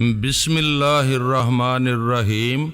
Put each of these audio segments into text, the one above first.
بسم اللہ الرحمن الرحیم۔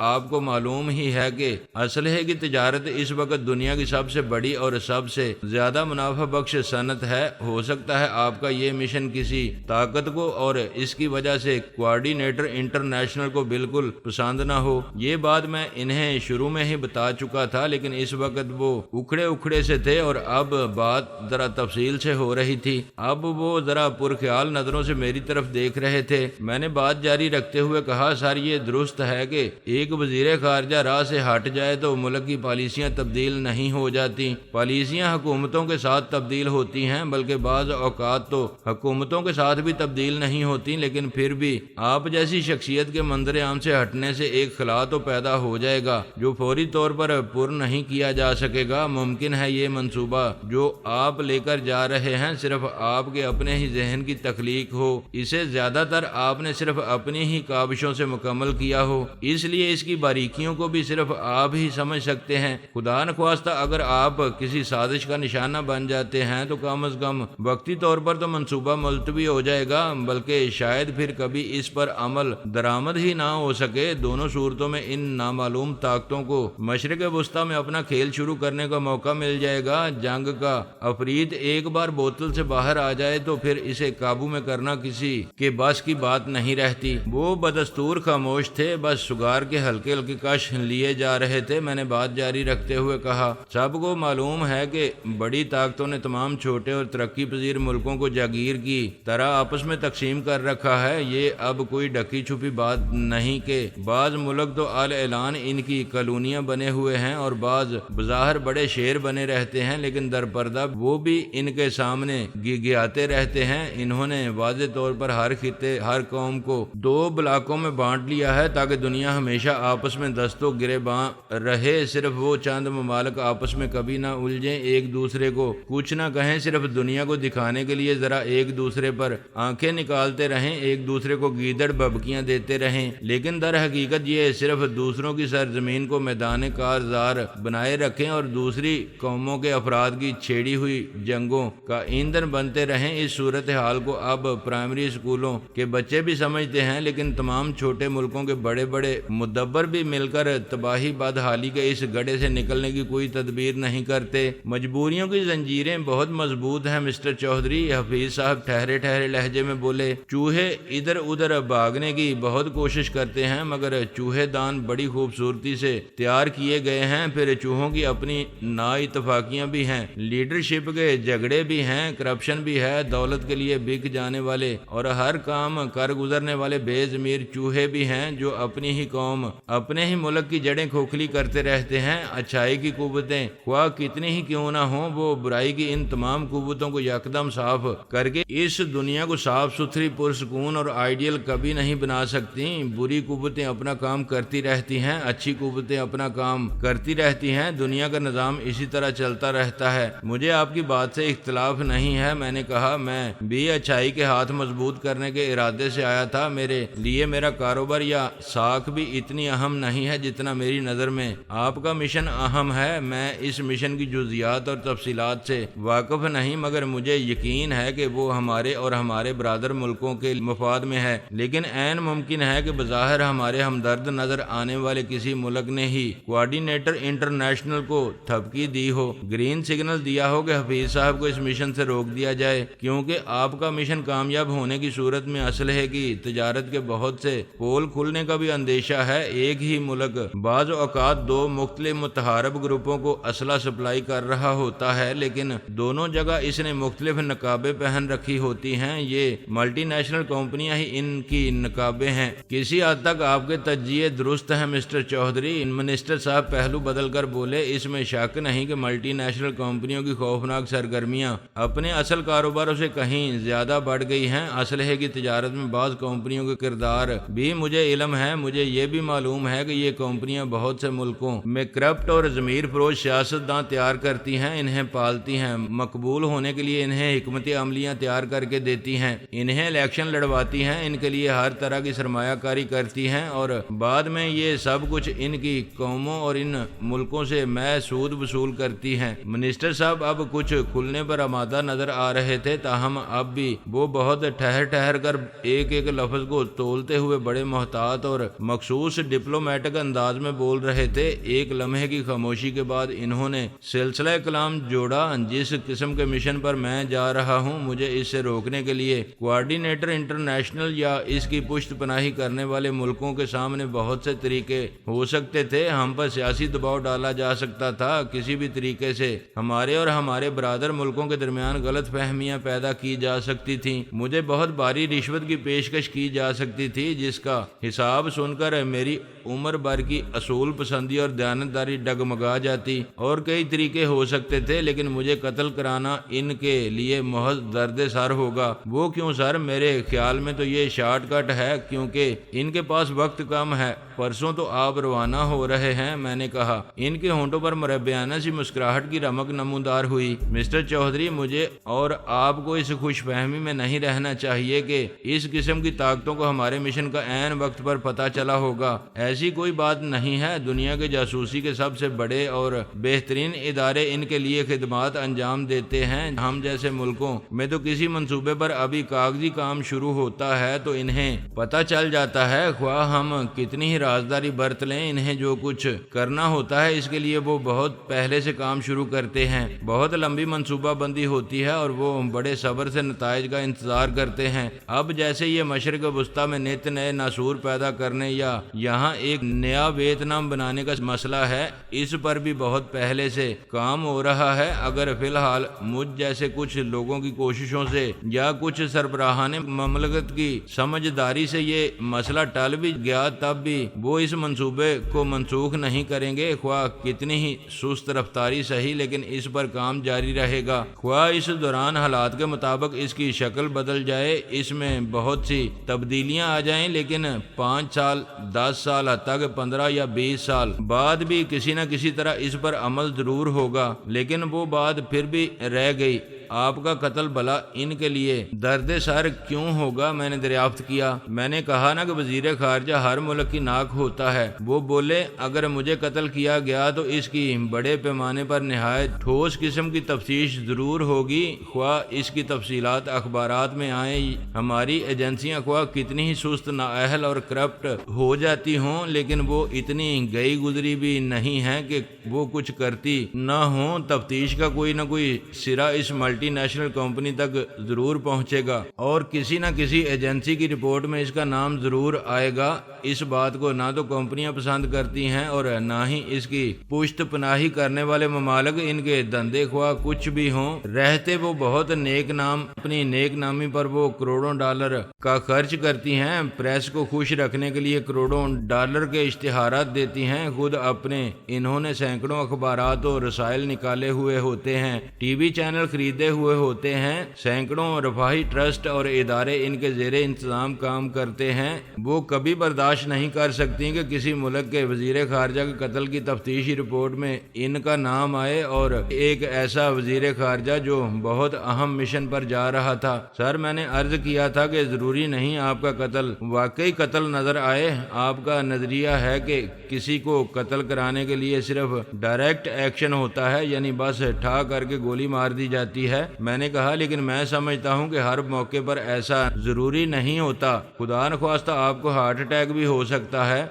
آپ کو معلوم ہی ہے کہ اسلحے کی تجارت اس وقت دنیا کی سب سے بڑی اور سب سے زیادہ منافع بخش صنعت ہے۔ ہو سکتا ہے آپ کا یہ مشن کسی طاقت کو اور اس کی وجہ سے کوآرڈینیٹر انٹرنیشنل کو بالکل پسند نہ ہو۔ یہ بات میں انہیں شروع میں ہی بتا چکا تھا، لیکن اس وقت وہ اکھڑے سے تھے اور اب بات ذرا تفصیل سے ہو رہی تھی۔ اب وہ ذرا پرخیال نظروں سے میری طرف دیکھ رہے تھے۔ میں نے بات جاری رکھتے ہوئے کہا، سر یہ درست ہے کہ ایک وزیر خارجہ راہ سے ہٹ جائے تو ملک کی پالیسیاں تبدیل نہیں ہو جاتی۔ پالیسیاں حکومتوں کے ساتھ تبدیل ہوتی ہیں، بلکہ بعض اوقات تو حکومتوں کے ساتھ بھی تبدیل نہیں ہوتی، لیکن پھر بھی آپ جیسی شخصیت کے منظر عام سے ہٹنے سے ایک خلا تو پیدا ہو جائے گا جو فوری طور پر پر نہیں کیا جا سکے گا۔ ممکن ہے یہ منصوبہ جو آپ لے کر جا رہے ہیں صرف آپ کے اپنے ہی ذہن کی تخلیق ہو، اسے زیادہ تر آپ نے صرف اپنی ہی کاوشوں سے مکمل کیا ہو، اس لیے اس کی باریکیوں کو بھی صرف آپ ہی سمجھ سکتے ہیں۔ خدا نخواستہ اگر آپ کسی سازش کا نشانہ بن جاتے ہیں تو کم از کم وقتی طور پر تو منصوبہ ملتوی ہو جائے گا، بلکہ شاید پھر کبھی اس پر عمل درآمد ہی نہ ہو سکے۔ دونوں صورتوں میں ان نامعلوم طاقتوں کو مشرق وسطیٰ میں اپنا کھیل شروع کرنے کا موقع مل جائے گا۔ جنگ کا عفریت ایک بار بوتل سے باہر آ جائے تو پھر اسے قابو میں کرنا کسی کے بس کی بات نہیں رہتی۔ وہ بدستور خاموش تھے، بس سگار کے ہلکے کش لیے جا رہے تھے۔ میں نے بات جاری رکھتے ہوئے کہا، سب کو معلوم ہے کہ بڑی طاقتوں نے تمام چھوٹے اور ترقی پذیر ملکوں کو جاگیر کی طرح آپس میں تقسیم کر رکھا ہے۔ یہ اب کوئی ڈکی چھپی بات نہیں کہ بعض ملک تو اعلان ان کی کالونیاں بنے ہوئے ہیں اور بعض بظاہر بڑے شیر بنے رہتے ہیں، لیکن در پردہ وہ بھی ان کے سامنے گھگیاتے رہتے ہیں۔ انہوں نے واضح طور پر ہر خطے، ہر قوم کو دو بلاکوں میں بانٹ لیا ہے تاکہ دنیا ہمیشہ آپس میں دستوں گریباں رہے۔ صرف وہ چند ممالک آپس میں کبھی نہ الجھیں، ایک دوسرے کو کچھ نہ کہیں، صرف دنیا کو دکھانے کے لیے ذرا ایک دوسرے پر آنکھیں نکالتے رہیں، ایک دوسرے کو گیدڑ ببکیاں دیتے رہیں، لیکن در حقیقت یہ صرف دوسروں کی سرزمین کو میدان کارزار بنائے رکھیں اور دوسری قوموں کے افراد کی چھیڑی ہوئی جنگوں کا ایندھن بنتے رہیں۔ اس صورتحال کو اب پرائمری اسکولوں کے بچے بھی سمجھتے ہیں، لیکن تمام چھوٹے ملکوں کے بڑے بڑے مدبر بھی مل کر تباہی بدحالی کے اس گڑھے سے نکلنے کی کوئی تدبیر نہیں کرتے۔ مجبوریوں کی زنجیریں بہت مضبوط ہیں مسٹر چودھری، حفیظ صاحب ٹھہرے لہجے میں بولے۔ چوہے ادھر ادھر بھاگنے کی بہت کوشش کرتے ہیں، مگر چوہے دان بڑی خوبصورتی سے تیار کیے گئے ہیں۔ پھر چوہوں کی اپنی نا اتفاقیاں بھی ہیں، لیڈرشپ کے جھگڑے بھی ہیں، کرپشن بھی ہے، دولت کے لیے بک جانے والے اور ہر کام کر گزرنے والے بے ضمیر چوہے بھی ہیں جو اپنی ہی قوم، اپنے ہی ملک کی جڑیں کھوکھلی کرتے رہتے ہیں۔ اچھائی کی قوتیں خواہ کتنی ہی کیوں نہ ہوں، وہ برائی کی ان تمام قوتوں کو یکدم صاف کر کے اس دنیا کو صاف ستھری، پرسکون اور آئیڈیل کبھی نہیں بنا سکتی۔ بری قوتیں اپنا کام کرتی رہتی ہیں، اچھی قوتیں اپنا کام کرتی رہتی ہیں، دنیا کا نظام اسی طرح چلتا رہتا ہے۔ مجھے آپ کی بات سے اختلاف نہیں ہے، میں نے کہا، میں بھی اچھائی کے ہاتھ مضبوط کرنے کے ارادے سے آیا تھا۔ میرے لیے میرا کاروبار یا ساکھ بھی اتنی اہم نہیں ہے جتنا میری نظر میں آپ کا مشن اہم ہے۔ میں اس مشن کی جزیات اور تفصیلات سے واقف نہیں، مگر مجھے یقین ہے کہ وہ ہمارے اور ہمارے برادر ملکوں کے مفاد میں ہے، لیکن عین ممکن ہے کہ بظاہر ہمارے ہمدرد نظر آنے والے کسی ملک نے ہی کوآرڈینیٹر انٹرنیشنل کو تھپکی دی ہو، گرین سگنل دیا ہو کہ حفیظ صاحب کو اس مشن سے روک دیا جائے، کیونکہ آپ کا مشن کامیاب ہونے کی صورت میں اسلحے کی تجارت کے بہت سے پول کھلنے کا بھی اندیشہ ہے۔ ایک ہی ملک بعض اوقات دو مختلف متحارب گروپوں کو اسلحہ سپلائی کر رہا ہوتا ہے، لیکن دونوں جگہ اس نے مختلف نقابیں پہن رکھی ہوتی ہیں۔ یہ ملٹی نیشنل کمپنیاں ہی ان کی نقابیں ہیں۔ کسی حد تک آپ کے تجزیے درست ہیں مسٹر چودھری، منسٹر صاحب پہلو بدل کر بولے۔ اس میں شک نہیں کہ ملٹی نیشنل کمپنیوں کی خوفناک سرگرمیاں اپنے اصل کاروباروں سے کہیں زیادہ بڑھ گئی ہیں۔ اسلحے کی تجارت میں بعض کمپنیوں کے کردار بھی مجھے علم ہے۔ مجھے یہ بھی معلوم ہے کہ یہ کمپنیاں بہت سے ملکوں میں کرپٹ اور ضمیر فروش سیاستداں تیار کرتی ہیں، انہیں پالتی ہیں، مقبول ہونے کے لیے انہیں حکمت عملیاں تیار کر کے دیتی ہیں، انہیں الیکشن لڑواتی ہیں، ان کے لیے ہر طرح کی سرمایہ کاری کرتی ہیں اور بعد میں یہ سب کچھ ان کی قوموں اور ان ملکوں سے محض سود وصول کرتی ہیں۔ منسٹر صاحب اب کچھ کھلنے پر آمادہ نظر آ رہے تھے، تاہم اب بھی وہ بہت ٹھہر کر ایک ایک لفظ کو تولتے ہوئے بڑے محتاط اور مخصوص ڈپلومیٹک انداز میں بول رہے تھے۔ ایک لمحے کی خاموشی کے بعد انہوں نے سلسلہ کلام جوڑا، جس قسم کے مشن پر میں جا رہا ہوں مجھے اس سے روکنے کے لیے کوآرڈینیٹر انٹرنیشنل یا اس کی پشت پناہی کرنے والے ملکوں کے سامنے بہت سے طریقے ہو سکتے تھے۔ ہم پر سیاسی دباؤ ڈالا جا سکتا تھا، کسی بھی طریقے سے ہمارے اور ہمارے برادر ملکوں کے درمیان غلط فہمیاں پیدا کی جا سکتی تھیں، مجھے بہت بھاری رشوت کی پیشکش کی جا سکتی تھی جس کا حساب سن کر میری عمر بھر کی اصول پسندی اور دیانتداری ڈگمگا جاتی، اور کئی طریقے ہو سکتے تھے، لیکن مجھے قتل کرانا ان کے لیے محض درد سر ہوگا۔ وہ کیوں سر؟ میرے خیال میں تو یہ شارٹ کٹ ہے، کیونکہ ان کے پاس وقت کم ہے۔ پرسوں تو آپ روانہ ہو رہے ہیں، میں نے کہا۔ ان کے ہونٹوں پر مربیانہ سی مسکراہٹ کی رمق نمودار ہوئی۔ مسٹر چودھری، مجھے اور آپ کو اس خوش فہمی میں نہیں رہنا چاہیے کہ اس قسم کی طاقتوں کو ہمارے مشن کا عین وقت پر پتہ چلا ہوگا۔ ایسی کوئی بات نہیں ہے، دنیا کے جاسوسی کے سب سے بڑے اور بہترین ادارے ان کے لیے خدمات انجام دیتے ہیں۔ ہم جیسے ملکوں میں تو کسی منصوبے پر ابھی کاغذی کام شروع ہوتا ہے تو انہیں پتہ چل جاتا ہے، خواہ ہم کتنی ہی رازداری برت لیں، انہیں جو کچھ کرنا ہوتا ہے اس کے لیے وہ بہت پہلے سے کام شروع کرتے ہیں۔ بہت لمبی منصوبہ بندی ہوتی ہے اور وہ بڑے صبر سے نتائج کا انتظار کرتے ہیں۔ اب جیسے یہ مشرق وسطیٰ میں نت نئے ناسور پیدا کرنے یا یہاں ایک نیا ویتنام بنانے کا مسئلہ ہے، اس پر بھی بہت پہلے سے کام ہو رہا ہے۔ اگر فی الحال مجھ جیسے کچھ لوگوں کی کوششوں سے یا کچھ سربراہان مملکت کی سمجھداری سے یہ مسئلہ ٹل بھی گیا، تب بھی وہ اس منصوبے کو منسوخ نہیں کریں گے، خواہ کتنی ہی سست رفتاری صحیح، لیکن اس پر کام جاری رہے گا، خواہ اس دوران حالات کے مطابق اس کی شکل بدل جائے، اس میں بہت سی تبدیلیاں آ جائیں، لیکن 5 سال 10 سال حتیٰ کہ 15 یا 20 سال بعد بھی کسی نہ کسی طرح اس پر عمل ضرور ہوگا۔ لیکن وہ بات پھر بھی رہ گئی، آپ کا قتل بھلا ان کے لیے درد سر کیوں ہوگا؟ میں نے دریافت کیا۔ میں نے کہا نا کہ وزیر خارجہ ہر ملک کی ناک ہوتا ہے۔ وہ بولے، اگر مجھے قتل کیا گیا تو اس کی بڑے پیمانے پر نہایت ٹھوس قسم کی تفتیش ضرور ہوگی، خواہ اس کی تفصیلات اخبارات میں آئیں۔ ہماری ایجنسیاں خواہ کتنی ہی سست، نااہل اور کرپٹ ہو جاتی ہوں، لیکن وہ اتنی گئی گزری بھی نہیں ہیں کہ وہ کچھ کرتی نہ ہوں۔ تفتیش کا کوئی نہ کوئی سرا اس ملٹی نیشنل کمپنی تک ضرور پہنچے گا اور کسی نہ کسی ایجنسی کی رپورٹ میں اس کا نام ضرور آئے گا۔ اس بات کو نہ تو کمپنیاں پسند کرتی ہیں اور نہ ہی اس کی پشت پناہی کرنے والے ممالک، ان کے دندے خواہ کچھ بھی ہوں۔ رہتے وہ بہت نیک نام، اپنی نیک نامی پر وہ کروڑوں ڈالر کا خرچ کرتی ہیں، پریس کو خوش رکھنے کے لیے کروڑوں ڈالر کے اشتہارات دیتی ہیں، خود اپنے انہوں نے سینکڑوں اخبارات اور رسائل نکالے ہوئے ہوتے ہیں، ٹی وی چینل خریدے ہوئے ہوتے ہیں، سینکڑوں رفاہی ٹرسٹ اور ادارے ان کے زیر انتظام کام کرتے ہیں۔ وہ کبھی برداشت نہیں کر سکتی کہ کسی ملک کے وزیر خارجہ کے قتل کی تفتیشی رپورٹ میں ان کا نام آئے، اور ایک ایسا وزیر خارجہ جو بہت اہم مشن پر جا رہا تھا۔ سر، میں نے عرض کیا تھا کہ ضروری نہیں آپ کا قتل واقعی قتل نظر آئے۔ آپ کا نظریہ ہے کہ کسی کو قتل کرانے کے لیے صرف ڈائریکٹ ایکشن ہوتا ہے، یعنی بس ٹھا کر کے گولی مار دی جاتی ہے۔ میں نے کہا، لیکن میں سمجھتا ہوں کہ ہر موقع پر ایسا ضروری نہیں ہوتا، خدا نخواستہ آپ کو ہارٹ اٹیک بھی ہو سکتا ہے۔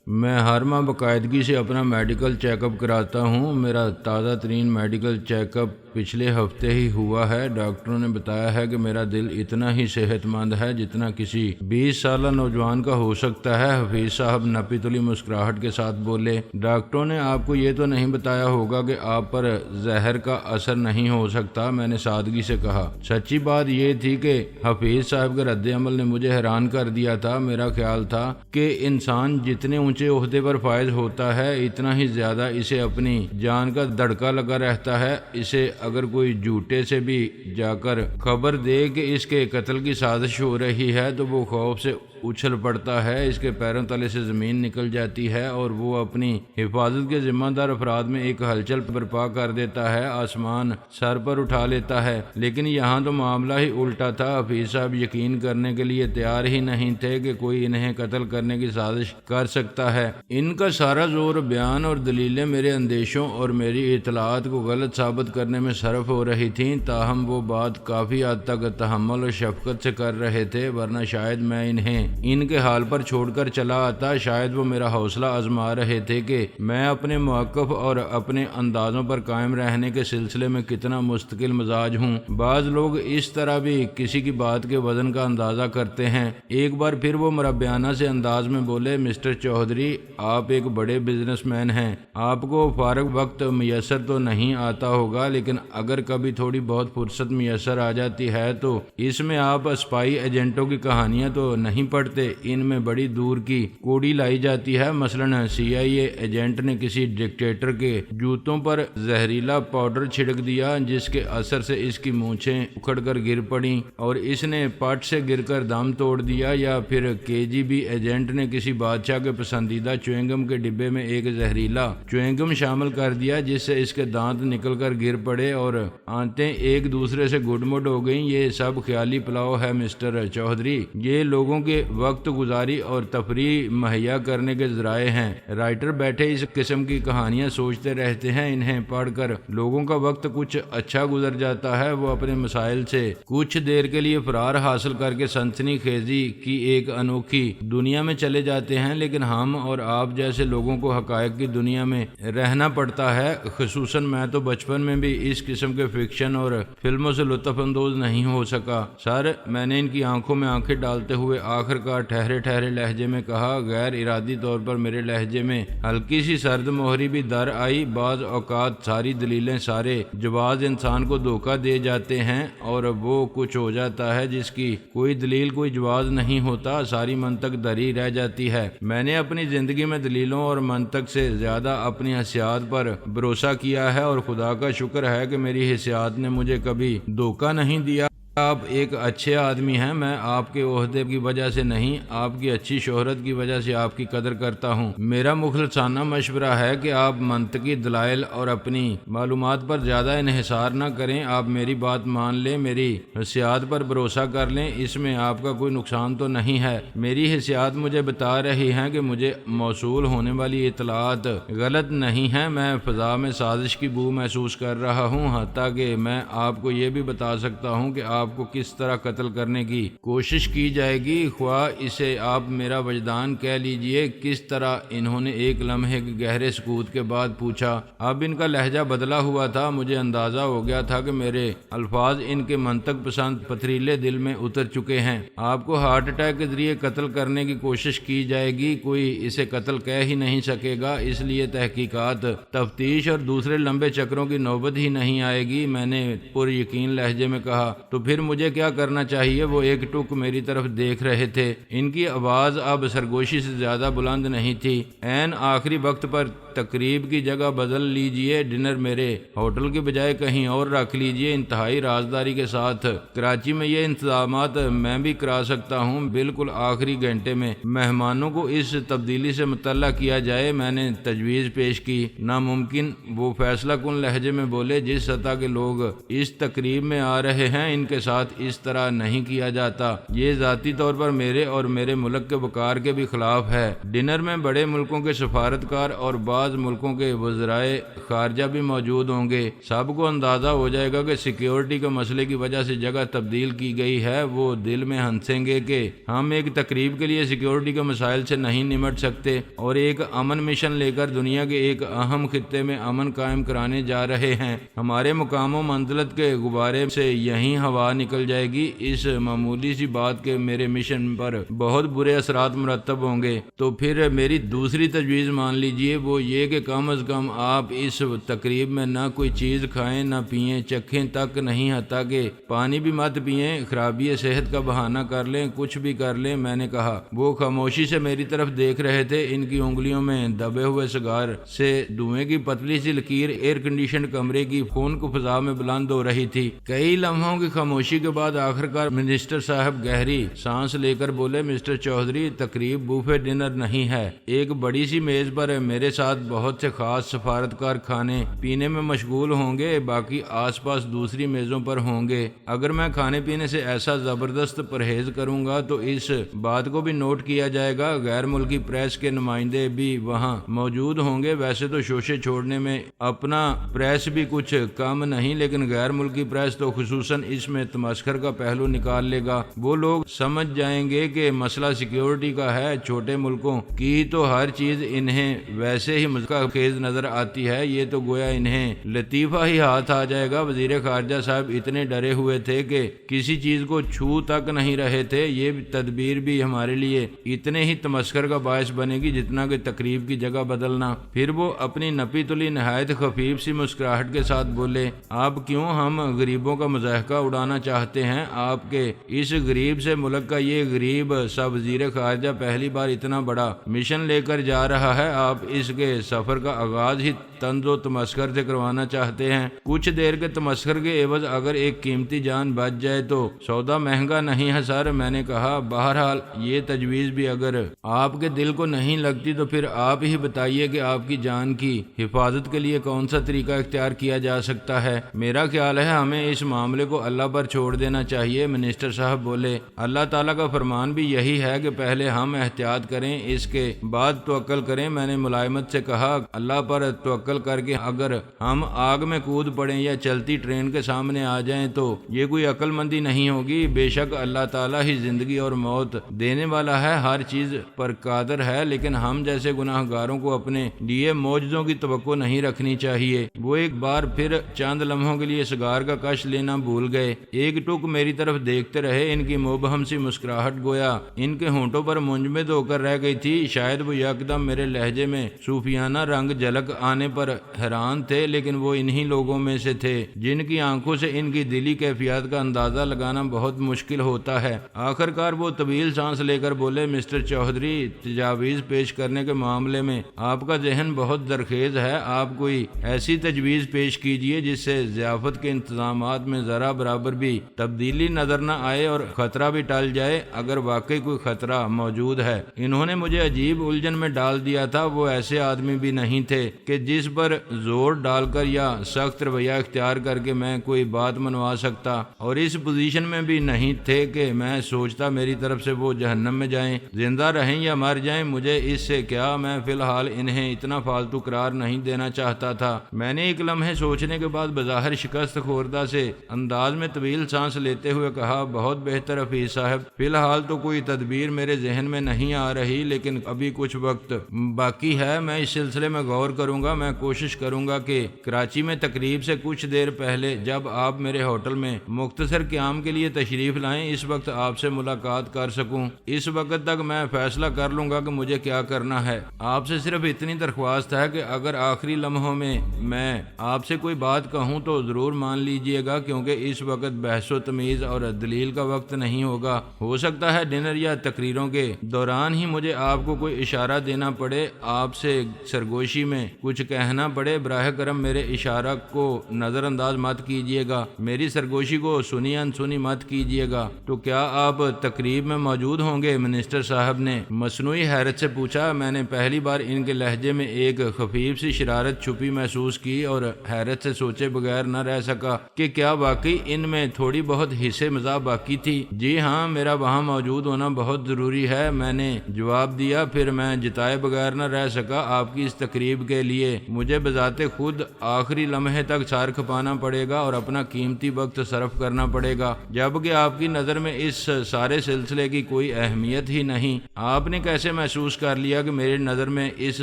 میں ہر ماہ باقاعدگی سے اپنا میڈیکل چیک اپ کراتا ہوں۔ میرا تازہ ترین میڈیکل چیک اپ پچھلے ہفتے ہی ہوا ہے۔ ڈاکٹروں نے بتایا ہے کہ میرا دل اتنا ہی صحت مند ہے جتنا کسی 20 سالہ نوجوان کا ہو سکتا ہے۔ حفیظ صاحب نپی تلی مسکراہٹ کے ساتھ بولے، ڈاکٹروں نے آپ کو یہ تو نہیں بتایا ہوگا کہ آپ پر زہر کا اثر نہیں ہو سکتا؟ میں نے سادگی سے کہا۔ سچی بات یہ تھی کہ حفیظ صاحب کے رد عمل نے مجھے حیران کر دیا تھا۔ میرا خیال تھا کہ انسان جتنے اونچے عہدے پر فائز ہوتا ہے اتنا ہی زیادہ اسے اپنی جان کا دھڑکا لگا رہتا ہے۔ اسے اگر کوئی جھوٹے سے بھی جا کر خبر دے کہ اس کے قتل کی سازش ہو رہی ہے تو وہ خوف سے اچھل پڑتا ہے، اس کے پیروں تلے سے زمین نکل جاتی ہے اور وہ اپنی حفاظت کے ذمہ دار افراد میں ایک ہلچل برپا کر دیتا ہے، آسمان سر پر اٹھا لیتا ہے۔ لیکن یہاں تو معاملہ ہی الٹا تھا۔ حفیظ صاحب یقین کرنے کے لیے تیار ہی نہیں تھے کہ کوئی انہیں قتل کرنے کی سازش کر سکتا ہے۔ ان کا سارا زور بیان اور دلیلیں میرے اندیشوں اور میری اطلاعات کو غلط ثابت کرنے میں صرف ہو رہی تھیں، تاہم وہ بات کافی حد تک تحمل اور شفقت سے کر رہے تھے، ورنہ شاید میں انہیں ان کے حال پر چھوڑ کر چلا آتا۔ شاید وہ میرا حوصلہ آزما رہے تھے کہ میں اپنے موقف اور اپنے اندازوں پر قائم رہنے کے سلسلے میں کتنا مستقل مزاج ہوں۔ بعض لوگ اس طرح بھی کسی کی بات کے وزن کا اندازہ کرتے ہیں۔ ایک بار پھر وہ مربیانہ سے انداز میں بولے، مسٹر چودھری، آپ ایک بڑے بزنس مین ہیں، آپ کو فارغ وقت میسر تو نہیں آتا ہوگا، لیکن اگر کبھی تھوڑی بہت فرصت میسر آ جاتی ہے تو اس میں آپ اسپائی ایجنٹوں کی کہانیاں تو نہیں پڑھتے۔ ان میں بڑی دور کی کوڑی لائی جاتی ہے۔ مثلا CIA ایجنٹ نے کسی ڈکٹیٹر کے جوتوں پر زہریلا پاؤڈر چھڑک دیا، جس کے اثر سے اس کی مونچھیں اکھڑ کر گر پڑیں اور اس نے پٹ سے گر کر دم توڑ دیا۔ یا پھر KGB ایجنٹ نے کسی بادشاہ کے پسندیدہ چوئنگم کے ڈبے میں ایک زہریلا چوئنگم شامل کر دیا، جس سے اس کے دانت نکل کر گر پڑے اور آنتیں ایک دوسرے سے گڈ مڈ ہو گئیں۔ یہ سب خیالی پلاؤ ہے مسٹر چودھری، یہ لوگوں کے وقت گزاری اور تفریح مہیا کرنے کے ذرائع ہیں۔ رائٹر بیٹھے اس قسم کی کہانیاں سوچتے رہتے ہیں، انہیں پڑھ کر لوگوں کا وقت کچھ اچھا گزر جاتا ہے، وہ اپنے مسائل سے کچھ دیر کے لیے فرار حاصل کر کے سنسنی خیزی کی ایک انوکھی دنیا میں چلے جاتے ہیں۔ لیکن ہم اور آپ جیسے لوگوں کو حقائق کی دنیا میں رہنا پڑتا ہے، خصوصاً میں تو بچپن میں بھی اس قسم کے فکشن اور فلموں سے لطف اندوز نہیں ہو سکا۔ سر، میں نے ان کی آنکھوں میں آنکھیں ڈالتے ہوئے آخر کار ٹھہرے ٹھہرے لہجے میں کہا، غیر ارادی طور پر میرے لہجے میں ہلکی سی سرد مہری بھی در آئی۔ بعض اوقات ساری دلیلیں، سارے جواز انسان کو دھوکہ دے جاتے ہیں اور وہ کچھ ہو جاتا ہے جس کی کوئی دلیل، کوئی جواز نہیں ہوتا، ساری منطق دری رہ جاتی ہے۔ میں نے اپنی زندگی میں دلیلوں اور منطق سے زیادہ اپنی حسیات پر بھروسہ کیا ہے، اور خدا کا شکر ہے کہ میری حسیات نے مجھے کبھی دھوکہ نہیں دیا۔ آپ ایک اچھے آدمی ہیں، میں آپ کے عہدے کی وجہ سے نہیں، آپ کی اچھی شہرت کی وجہ سے آپ کی قدر کرتا ہوں۔ میرا مخلصانہ مشورہ ہے کہ آپ منطقی دلائل اور اپنی معلومات پر زیادہ انحصار نہ کریں، آپ میری بات مان لیں، میری حسیات پر بھروسہ کر لیں، اس میں آپ کا کوئی نقصان تو نہیں ہے۔ میری حسیات مجھے بتا رہی ہیں کہ مجھے موصول ہونے والی اطلاعات غلط نہیں ہیں، میں فضا میں سازش کی بو محسوس کر رہا ہوں، حتیٰ کہ میں آپ کو یہ بھی بتا سکتا ہوں کہ آپ کو کس طرح قتل کرنے کی کوشش کی جائے گی، خواہ اسے آپ میرا وجدان کہہ لیجئے۔ کس طرح؟ انہوں نے ایک لمحے کے گہرے سکوت کے بعد پوچھا۔ اب ان کا لہجہ بدلا ہوا تھا، مجھے اندازہ ہو گیا تھا کہ میرے الفاظ ان کے منطق پسند پتھریلے دل میں اتر چکے ہیں۔ آپ کو ہارٹ اٹیک کے ذریعے قتل کرنے کی کوشش کی جائے گی، کوئی اسے قتل کہہ ہی نہیں سکے گا، اس لیے تحقیقات، تفتیش اور دوسرے لمبے چکروں کی نوبت ہی نہیں آئے گی، میں نے پر یقین لہجے میں کہا۔ تو پھر مجھے کیا کرنا چاہیے؟ وہ ایک ٹک میری طرف دیکھ رہے تھے، ان کی آواز اب سرگوشی سے زیادہ بلند نہیں تھی۔ عین آخری وقت پر تقریب کی جگہ بدل لیجئے، ڈنر میرے ہوٹل کے بجائے کہیں اور رکھ لیجئے، انتہائی رازداری کے ساتھ۔ کراچی میں یہ انتظامات میں بھی کرا سکتا ہوں، بالکل آخری گھنٹے میں مہمانوں کو اس تبدیلی سے مطلع کیا جائے، میں نے تجویز پیش کی۔ ناممکن، وہ فیصلہ کن لہجے میں بولے، جس سطح کے لوگ اس تقریب میں آ رہے ہیں ان کے ساتھ اس طرح نہیں کیا جاتا، یہ ذاتی طور پر میرے اور میرے ملک کے وقار کے بھی خلاف ہے۔ ڈنر میں بڑے ملکوں کے سفارتکار اور بعض ملکوں کے وزرائے خارجہ بھی موجود ہوں گے، سب کو اندازہ ہو جائے گا کہ سیکیورٹی کے مسئلے کی وجہ سے جگہ تبدیل کی گئی ہے، وہ دل میں ہنسیں گے کہ ہم ایک تقریب کے لیے سیکیورٹی کے مسائل سے نہیں نمٹ سکتے اور ایک امن مشن لے کر دنیا کے ایک اہم خطے میں امن قائم کرانے جا رہے ہیں۔ ہمارے مقام و منزلت کے غبارے سے یہیں ہوا نکل جائے گی، اس معمولی سی بات کے میرے مشن پر بہت برے اثرات مرتب ہوں گے۔ تو پھر میری دوسری تجویز مان لیجئے، وہ یہ کہ کم از کم آپ اس تقریب میں نہ کوئی چیز کھائیں، نہ پئیں، چکھیں تک نہیں، حتیٰ کہ پانی بھی مت پئیں، خرابی صحت کا بہانہ کر لیں، کچھ بھی کر لیں۔ میں نے کہا۔ وہ خاموشی سے میری طرف دیکھ رہے تھے، ان کی انگلیوں میں دبے ہوئے سگار سے دھوئیں کی پتلی سی لکیر ایئر کنڈیشنڈ کمرے کی خون کو فضا میں بلند ہو رہی تھی۔ کئی لمحوں کی خاموشی کے بعد آخرکار منسٹر صاحب گہری سانس لے کر بولے، مسٹر چودھری، تقریب بوفے ڈنر نہیں ہے۔ ایک بڑی سی میز پر میرے ساتھ بہت سے خاص سفارتکار کھانے پینے میں مشغول ہوں گے، باقی آس پاس دوسری میزوں پر ہوں گے۔ اگر میں کھانے پینے سے ایسا زبردست پرہیز کروں گا تو اس بات کو بھی نوٹ کیا جائے گا، غیر ملکی پریس کے نمائندے بھی وہاں موجود ہوں گے۔ ویسے تو شوشے چھوڑنے میں اپنا پریس بھی کچھ کم نہیں، لیکن غیر ملکی پریس تو خصوصاً اس میں تمسخر کا پہلو نکال لے گا۔ وہ لوگ سمجھ جائیں گے کہ مسئلہ سیکیورٹی کا ہے۔ چھوٹے ملکوں کی تو ہر چیز انہیں ویسے ہی مذاق خیز نظر آتی ہے، یہ تو گویا انہیں لطیفہ ہی ہاتھ آ جائے گا۔ وزیر خارجہ صاحب اتنے ڈرے ہوئے تھے کہ کسی چیز کو چھو تک نہیں رہے تھے۔ یہ تدبیر بھی ہمارے لیے اتنے ہی تمسخر کا باعث بنے گی جتنا کہ تقریب کی جگہ بدلنا۔ پھر وہ اپنی نپی تلی نہایت خفیف سی مسکراہٹ کے ساتھ بولے، آپ کیوں ہم غریبوں کا مضحکہ اڑانا چاہتے ہیں؟ آپ کے اس غریب سے ملک کا یہ غریب سا وزیر خارجہ پہلی بار اتنا بڑا مشن لے کر جا رہا ہے، آپ اس کے سفر کا آغاز ہی طنز و تمسخر سے کروانا چاہتے ہیں۔ کچھ دیر کے تمسخر کے عوض اگر ایک قیمتی جان بچ جائے تو سودا مہنگا نہیں ہے سر۔ میں نے کہا، بہرحال یہ تجویز بھی اگر آپ کے دل کو نہیں لگتی تو پھر آپ ہی بتائیے کہ آپ کی جان کی حفاظت کے لیے کون سا طریقہ اختیار کیا جا سکتا ہے۔ میرا خیال ہے ہمیں اس معاملے کو اللہ پر چھوڑ دینا چاہیے۔ منسٹر صاحب بولے، اللہ تعالیٰ کا فرمان بھی یہی ہے کہ پہلے ہم احتیاط کریں، اس کے بعد توکل کریں۔ میں نے ملائمت سے کہا، اللہ پر توکل کر کے اگر ہم آگ میں کود پڑیں یا چلتی ٹرین کے سامنے آ جائیں تو یہ کوئی عقل مندی نہیں ہوگی۔ بے شک اللہ تعالیٰ ہی زندگی اور موت دینے والا ہے، ہر چیز پر قادر ہے، لیکن ہم جیسے گناہ گاروں کو اپنے لیے معجزوں کی توقع نہیں رکھنی چاہیے۔ وہ ایک بار پھر چند لمحوں کے لیے سگار کا کش لینا بھول گئے، ایک ٹک میری طرف دیکھتے رہے۔ ان کی مبہم سی مسکراہٹ گویا ان کے ہونٹوں پر منجمد ہو کر رہ گئی تھی۔ شاید وہ یکدم میرے لہجے میں صوفیانہ رنگ جھلک آنے پر حیران تھے، لیکن وہ انہی لوگوں میں سے تھے جن کی آنکھوں سے ان کی دلی کیفیات کا اندازہ لگانا بہت مشکل ہوتا ہے۔ آخر کار وہ طویل سانس لے کر بولے، مسٹر چودھری، تجاویز پیش کرنے کے معاملے میں آپ کا ذہن بہت زرخیز ہے۔ آپ کوئی ایسی تجویز پیش کیجئے جس سے ضیافت کے انتظامات میں ذرا برابر بھی تبدیلی نظر نہ آئے اور خطرہ بھی ٹل جائے، اگر واقعی کوئی خطرہ موجود ہے۔ انہوں نے مجھے عجیب الجھن میں ڈال دیا تھا۔ وہ ایسے آدمی بھی نہیں تھے کہ جس پر زور ڈال کر یا سخت رویہ اختیار کر کے میں کوئی بات منوا سکتا، اور اس پوزیشن میں بھی نہیں تھے کہ میں سوچتا میری طرف سے وہ جہنم میں جائیں، زندہ رہیں یا مر جائیں، مجھے اس سے کیا۔ میں فی الحال انہیں اتنا فالتو قرار نہیں دینا چاہتا تھا۔ میں نے ایک لمحے سوچنے کے بعد بظاہر شکست خوردہ سے انداز میں طویل سانس لیتے ہوئے کہا، بہت بہتر حفیظ صاحب، فی الحال تو کوئی تدبیر میرے ذہن میں نہیں آ رہی، لیکن ابھی کچھ وقت باقی ہے، میں اس سلسلے میں غور کروں گا۔ میں کوشش کروں گا کہ کراچی میں تقریب سے کچھ دیر پہلے جب آپ میرے ہوٹل میں مختصر قیام کے لیے تشریف لائیں، اس وقت آپ سے ملاقات کر سکوں۔ اس وقت تک میں فیصلہ کر لوں گا کہ مجھے کیا کرنا ہے۔ آپ سے صرف اتنی درخواست ہے کہ اگر آخری لمحوں میں آپ سے کوئی بات کہوں تو ضرور مان لیجئے گا، کیونکہ اس وقت بحث و تمیز اور دلیل کا وقت نہیں ہوگا۔ ہو سکتا ہے ڈنر یا تقریروں کے دوران ہی مجھے آپ کو کوئی اشارہ دینا پڑے، آپ سے سرگوشی میں کچھ کہنا پڑے۔ براہ کرم میرے اشارہ کو نظر انداز مت کیجیے گا، میری سرگوشی کو سنی انسنی مت کیجیے گا۔ تو کیا آپ تقریب میں موجود ہوں گے؟ منسٹر صاحب نے مصنوعی حیرت سے پوچھا۔ میں نے پہلی بار ان کے لہجے میں ایک خفیف سی شرارت چھپی محسوس کی اور حیرت سے سوچے بغیر نہ رہ سکا کہ کیا واقعی ان میں تھوڑی بہت حصے مزاح باقی تھی۔ جی ہاں، میرا وہاں موجود ہونا بہت ضروری ہے، میں نے جواب دیا۔ پھر میں جتائے بغیر نہ رہ سکا، آپ کی اس تقریب کے لیے مجھے بذات خود آخری لمحے تک سار کھپانا پڑے گا اور اپنا قیمتی وقت صرف کرنا پڑے گا، جبکہ آپ کی نظر میں اس سارے سلسلے کی کوئی اہمیت ہی نہیں۔ آپ نے کیسے محسوس کر لیا کہ میری نظر میں اس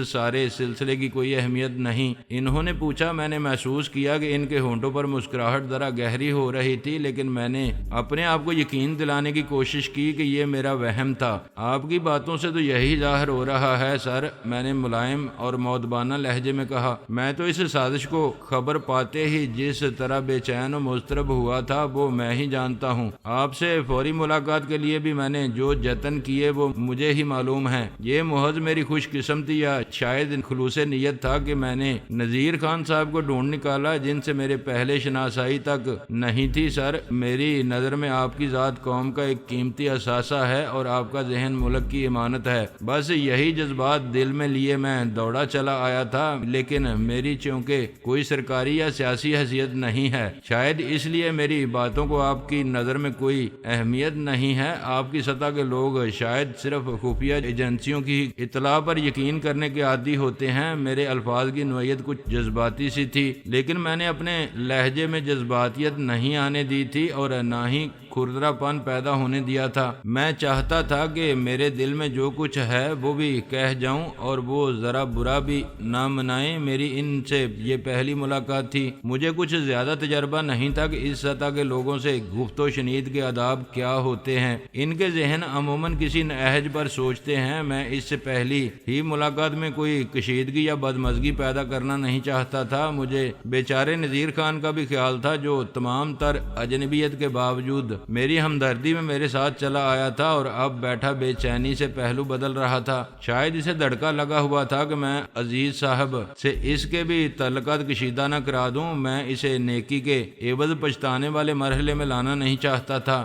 سارے سلسلے کی کوئی اہمیت نہیں؟ انہوں نے پوچھا۔ میں نے محسوس کیا کہ ان کے ہونٹوں پر مسکراہٹ ذرا گہری ہو رہی تھی، لیکن میں نے اپنے آپ کو یقین دلانے کی کوشش کی کہ یہ میرا وہم تھا۔ آپ کی باتوں سے تو یہی ظاہر ہو رہا ہے سر، میں نے ملائم اور مؤدبانہ لہجے میں کہا۔ میں تو اس سازش کو خبر پاتے ہی جس طرح بے چین و مضطرب ہوا تھا وہ میں ہی جانتا ہوں۔ آپ سے فوری ملاقات کے لیے بھی میں نے جو جتن کیے وہ مجھے ہی معلوم ہے۔ یہ محض میری خوش قسمتی یا شاید خلوص نیت تھا کہ میں نے نذیر خان صاحب کو ڈھونڈ نکالا، جن سے میرے پہلے شناسائی تک نہیں تھی۔ سر، میری نظر میں آپ کی ذات قوم کا ایک قیمتی اثاثہ ہے اور آپ کا ذہن ملک کی امانت ہے۔ بس یہی جذبات دل میں لیے میں دوڑا چلا آیا تھا، لیکن میری چونکہ کوئی سرکاری یا سیاسی حیثیت نہیں ہے، شاید اس لیے میری باتوں کو آپ کی نظر میں کوئی اہمیت نہیں ہے۔ آپ کی سطح کے لوگ شاید صرف خفیہ ایجنسیوں کی اطلاع پر یقین کرنے کے عادی ہوتے ہیں۔ میرے الفاظ کی نوعیت کچھ جذباتی سی تھی، لیکن میں نے اپنے لہجے میں جذباتیت نہیں آنے دی تھی اور نہ ہی کھردرا پن پیدا ہونے دیا تھا۔ میں چاہتا تھا کہ میرے دل میں جو کچھ ہے وہ بھی کہہ جاؤں اور وہ ذرا برا بھی نہ منائیں۔ میری ان سے یہ پہلی ملاقات تھی، مجھے کچھ زیادہ تجربہ نہیں تھا کہ اس سطح کے لوگوں سے گفت و شنید کے آداب کیا ہوتے ہیں۔ ان کے ذہن عموماً کسی نہج پر سوچتے ہیں۔ میں اس سے پہلی ہی ملاقات میں کوئی کشیدگی یا بدمزگی پیدا کرنا نہیں چاہتا تھا۔ مجھے بیچارے نذیر خان کا بھی خیال تھا، جو تمام تر اجنبیت کے باوجود میری ہمدردی میں میرے ساتھ چلا آیا تھا اور اب بیٹھا بے چینی سے پہلو بدل رہا تھا۔ شاید اسے دھڑکا لگا ہوا تھا کہ میں عزیز صاحب سے اس کے بھی تعلقات کشیدہ نہ کرا دوں۔ میں اسے نیکی کے عوض پچھتانے والے مرحلے میں لانا نہیں چاہتا تھا۔